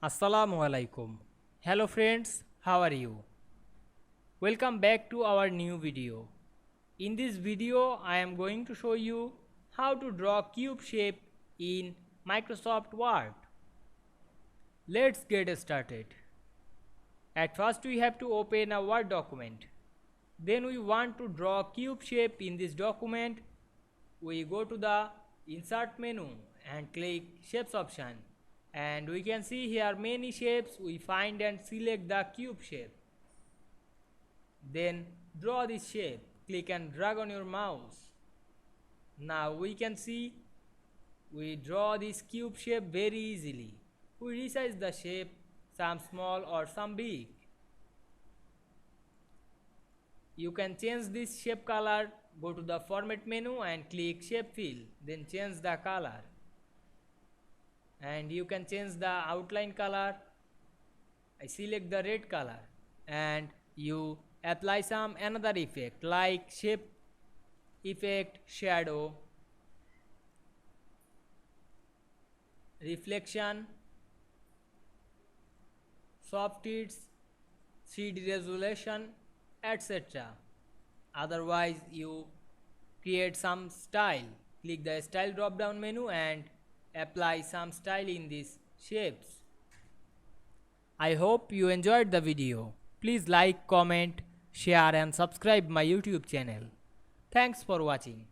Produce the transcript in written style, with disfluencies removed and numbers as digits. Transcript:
Assalamu Walaikum. Hello friends, how are you? Welcome back to our new video. In this video, I am going to show you how to draw cube shape in Microsoft Word. Let's get started. At first, we have to open a Word document. Then we want to draw cube shape in this document. We go to the Insert menu and click Shapes option. And we can see here many shapes. We find and select the cube shape. Then draw this shape. Click and drag on your mouse. Now we can see we draw this cube shape very easily. We resize the shape, some small or some big. You can change this shape color. Go to the format menu and click shape fill. Then change the color. And you can change the outline color. I select the red color and you apply some another effect like shape effect, shadow, reflection, soft hits, 3D resolution, etc. Otherwise you create some style. Click the style drop down menu and apply some style in these shapes. I hope you enjoyed the video. Please like, comment, share and subscribe my YouTube channel. Thanks for watching.